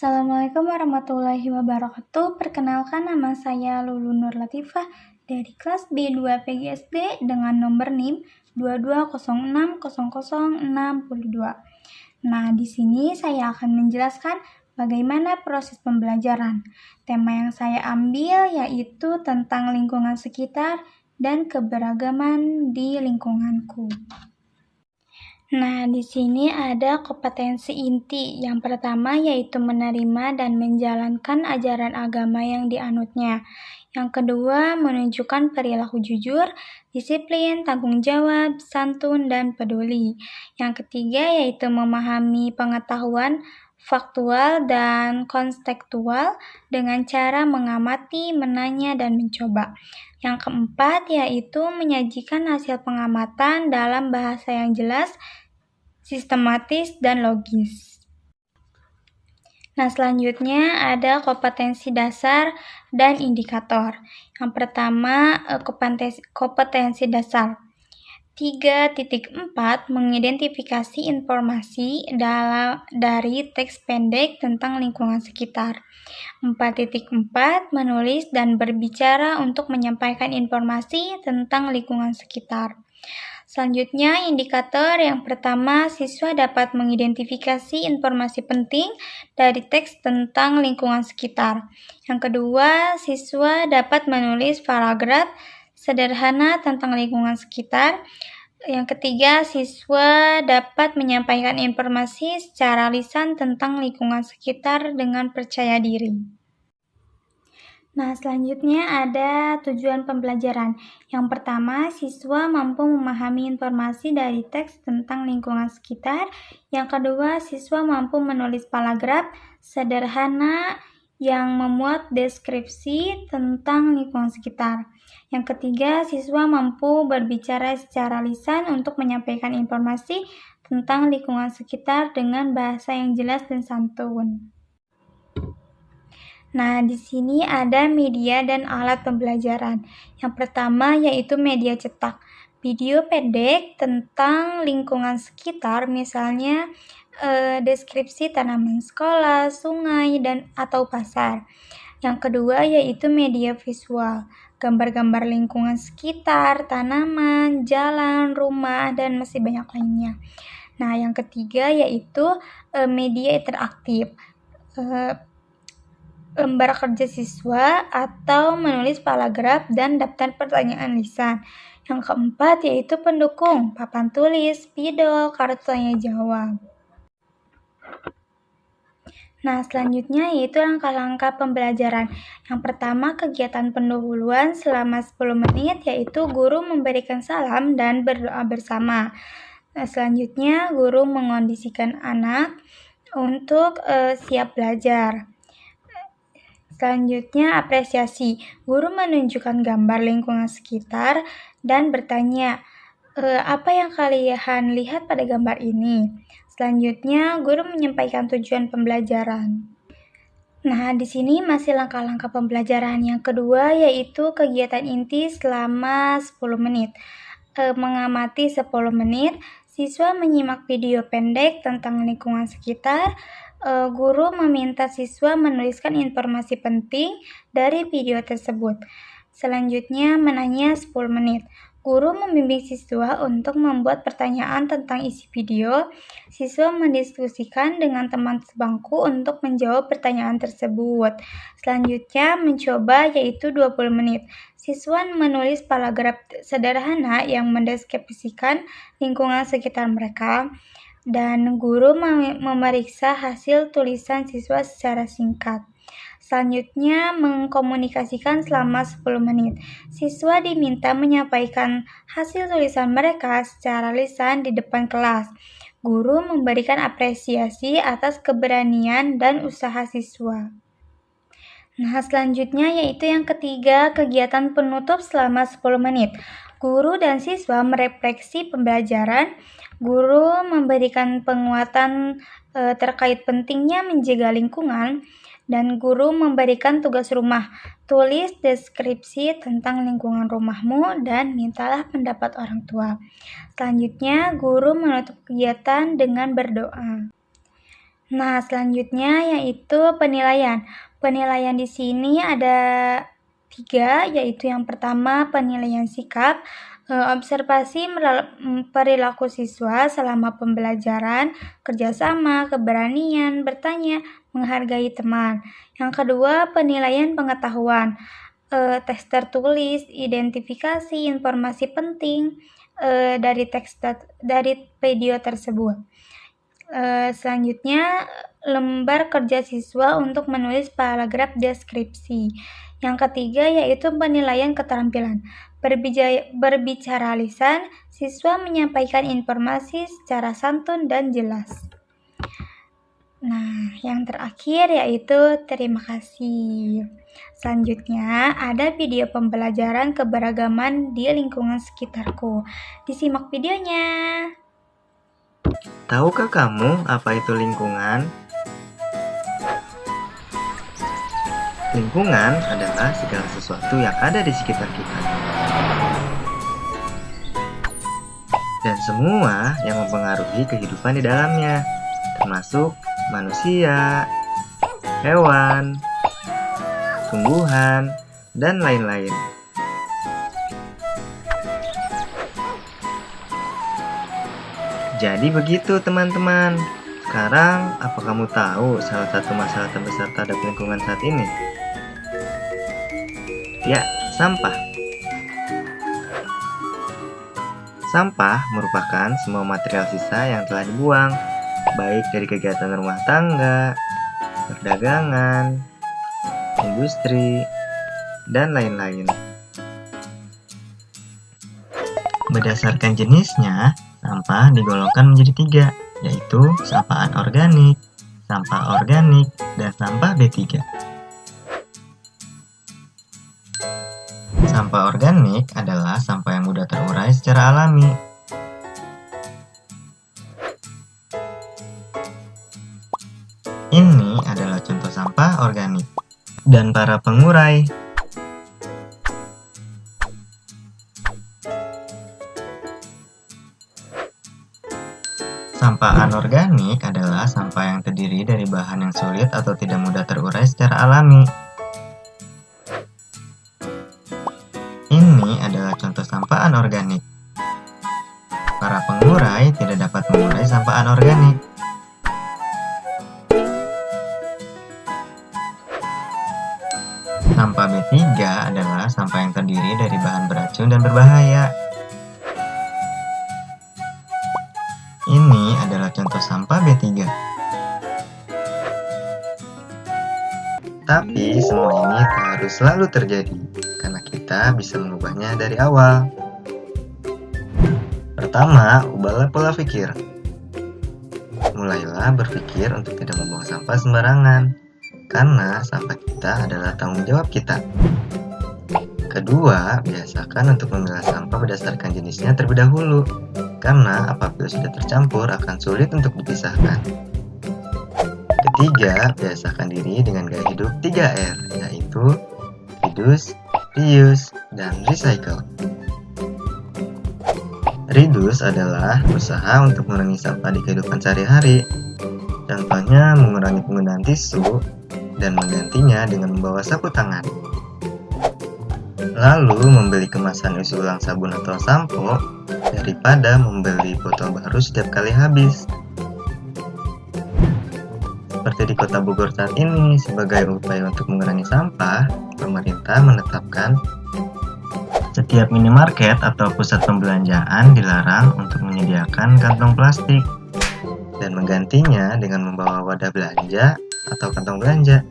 Assalamualaikum warahmatullahi wabarakatuh. Perkenalkan, nama saya Lulu Nur Latifah dari kelas B2 PGSD dengan nomor NIM 22060062. Nah, di sini saya akan menjelaskan bagaimana proses pembelajaran. Tema yang saya ambil yaitu tentang lingkungan sekitar dan keberagaman di lingkunganku. Nah, di sini ada kompetensi inti. Yang pertama yaitu menerima dan menjalankan ajaran agama yang dianutnya. Yang kedua, menunjukkan perilaku jujur, disiplin, tanggung jawab, santun, dan peduli. Yang ketiga yaitu memahami pengetahuan faktual dan konstekstual dengan cara mengamati, menanya, dan mencoba. Yang keempat yaitu menyajikan hasil pengamatan dalam bahasa yang jelas, sistematis, dan logis. Nah, selanjutnya ada kompetensi dasar dan indikator. Yang pertama, kompetensi dasar. 3.4 mengidentifikasi informasi dari teks pendek tentang lingkungan sekitar. 4.4 menulis dan berbicara untuk menyampaikan informasi tentang lingkungan sekitar. Selanjutnya, indikator yang pertama, siswa dapat mengidentifikasi informasi penting dari teks tentang lingkungan sekitar. Yang kedua, siswa dapat menulis paragraf sederhana tentang lingkungan sekitar. Yang ketiga, siswa dapat menyampaikan informasi secara lisan tentang lingkungan sekitar dengan percaya diri. Nah, selanjutnya ada tujuan pembelajaran. Yang pertama, siswa mampu memahami informasi dari teks tentang lingkungan sekitar. Yang kedua, siswa mampu menulis paragraf sederhana yang memuat deskripsi tentang lingkungan sekitar. Yang ketiga, siswa mampu berbicara secara lisan untuk menyampaikan informasi tentang lingkungan sekitar dengan bahasa yang jelas dan santun. Nah, di sini ada media dan alat pembelajaran. Yang pertama yaitu media cetak. Video pendek tentang lingkungan sekitar, misalnya deskripsi tanaman sekolah, sungai, dan atau pasar. Yang kedua yaitu media visual. Gambar-gambar lingkungan sekitar, tanaman, jalan, rumah, dan masih banyak lainnya. Nah, yang ketiga yaitu media interaktif. Lembar kerja siswa atau menulis paragraf dan daftar pertanyaan lisan. Yang keempat yaitu pendukung, papan tulis, spidol, kartu tanya jawab. Nah, selanjutnya yaitu langkah-langkah pembelajaran. Yang pertama, kegiatan pendahuluan selama 10 menit yaitu guru memberikan salam dan berdoa bersama. Nah, selanjutnya guru mengondisikan anak untuk siap belajar. Selanjutnya, apresiasi. Guru menunjukkan gambar lingkungan sekitar dan bertanya, apa yang kalian lihat pada gambar ini? Selanjutnya, guru menyampaikan tujuan pembelajaran. Nah, di sini masih langkah-langkah pembelajaran. Yang kedua yaitu kegiatan inti selama 10 menit. Mengamati 10 menit, siswa menyimak video pendek tentang lingkungan sekitar. Guru meminta siswa menuliskan informasi penting dari video tersebut. Selanjutnya, menanya 10 menit. Guru membimbing siswa untuk membuat pertanyaan tentang isi video. Siswa mendiskusikan dengan teman sebangku untuk menjawab pertanyaan tersebut. Selanjutnya, mencoba yaitu 20 menit. Siswa menulis paragraf sederhana yang mendeskripsikan lingkungan sekitar mereka. Dan guru memeriksa hasil tulisan siswa secara singkat. Selanjutnya, mengkomunikasikan selama 10 menit. Siswa diminta menyampaikan hasil tulisan mereka secara lisan di depan kelas. Guru memberikan apresiasi atas keberanian dan usaha siswa. Nah, selanjutnya yaitu yang ketiga, kegiatan penutup selama 10 menit. Guru dan siswa merefleksi pembelajaran. Guru memberikan penguatan terkait pentingnya menjaga lingkungan, dan guru memberikan tugas rumah. Tulis deskripsi tentang lingkungan rumahmu dan mintalah pendapat orang tua. Selanjutnya, guru menutup kegiatan dengan berdoa. Nah, selanjutnya yaitu penilaian. Penilaian di sini ada 3, yaitu yang pertama penilaian sikap, observasi perilaku siswa selama pembelajaran, kerjasama, keberanian, bertanya, menghargai teman. Yang kedua, penilaian pengetahuan, teks tertulis, identifikasi informasi penting dari video tersebut. Selanjutnya, lembar kerja siswa untuk menulis paragraf deskripsi. Yang ketiga yaitu penilaian keterampilan. Berbicara lisan, siswa menyampaikan informasi secara santun dan jelas. Nah, yang terakhir yaitu terima kasih. Selanjutnya, ada video pembelajaran keberagaman di lingkungan sekitarku. Disimak videonya. Tahukah kamu apa itu lingkungan? Lingkungan adalah segala sesuatu yang ada di sekitar kita. Dan semua yang mempengaruhi kehidupan di dalamnya, termasuk manusia, hewan, tumbuhan, dan lain-lain. Jadi begitu teman-teman. Sekarang, apa kamu tahu salah satu masalah terbesar terhadap lingkungan saat ini? Ya, sampah. Sampah merupakan semua material sisa yang telah dibuang, baik dari kegiatan rumah tangga, perdagangan, industri, dan lain-lain. Berdasarkan jenisnya, sampah digolongkan menjadi 3, yaitu sampah anorganik, sampah organik, dan sampah B3. Sampah organik adalah sampah yang mudah terurai secara alami. Ini adalah contoh sampah organik. Dan para pengurai. Sampah anorganik adalah sampah yang terdiri dari bahan yang sulit atau tidak mudah terurai secara alami. Ini adalah contoh sampah anorganik. Para pengurai tidak dapat mengurai sampah anorganik. Sampah B3 adalah sampah yang terdiri dari bahan beracun dan berbahaya. Ini adalah contoh sampah B3. Tapi semua ini tak harus selalu terjadi, karena kita bisa mengubahnya dari awal. Pertama, ubahlah pola pikir. Mulailah berpikir untuk tidak membuang sampah sembarangan, karena sampah kita adalah tanggung jawab kita. Kedua, biasakan untuk memilah sampah berdasarkan jenisnya terlebih dahulu, karena apabila sudah tercampur akan sulit untuk dipisahkan. Ketiga, biasakan diri dengan gaya hidup 3R, yaitu reduce, reuse, dan recycle. Reduce adalah usaha untuk mengurangi sampah di kehidupan sehari-hari. Contohnya mengurangi penggunaan tisu dan menggantinya dengan membawa sapu tangan. Lalu membeli kemasan isi ulang sabun atau sampo daripada membeli botol baru setiap kali habis. Seperti di Kota Bogor saat ini, sebagai upaya untuk mengurangi sampah, pemerintah menetapkan setiap minimarket atau pusat pembelanjaan dilarang untuk menyediakan kantong plastik dan menggantinya dengan membawa wadah belanja atau kantong belanja.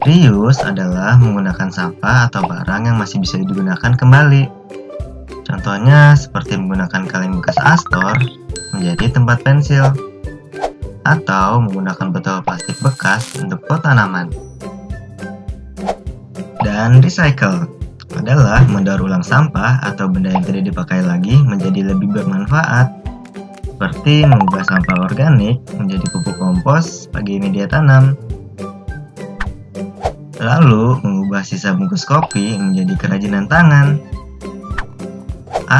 Reuse adalah menggunakan sampah atau barang yang masih bisa digunakan kembali. Contohnya seperti menggunakan kaleng bekas Astor menjadi tempat pensil, atau menggunakan botol plastik bekas untuk pot tanaman. Dan recycle adalah mendaur ulang sampah atau benda yang tidak dipakai lagi menjadi lebih bermanfaat, seperti mengubah sampah organik menjadi pupuk kompos bagi media tanam. Lalu, mengubah sisa bungkus kopi menjadi kerajinan tangan.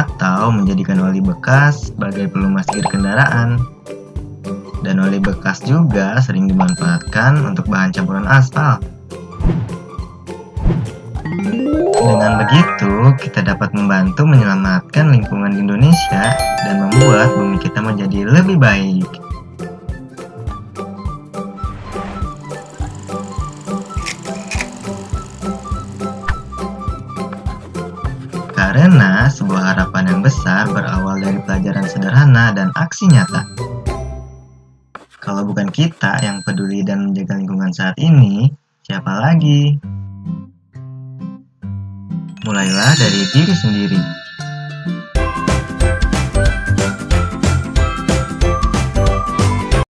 atau menjadikan oli bekas sebagai pelumas gear kendaraan. Dan oli bekas juga sering dimanfaatkan untuk bahan campuran aspal. Dengan begitu, kita dapat membantu menyelamatkan lingkungan di Indonesia dan membuat bumi kita menjadi lebih baik. Karena sebuah harapan yang besar berawal dari pelajaran sederhana dan aksi nyata. Kalau bukan kita yang peduli dan menjaga lingkungan saat ini, siapa lagi? Mulailah dari diri sendiri.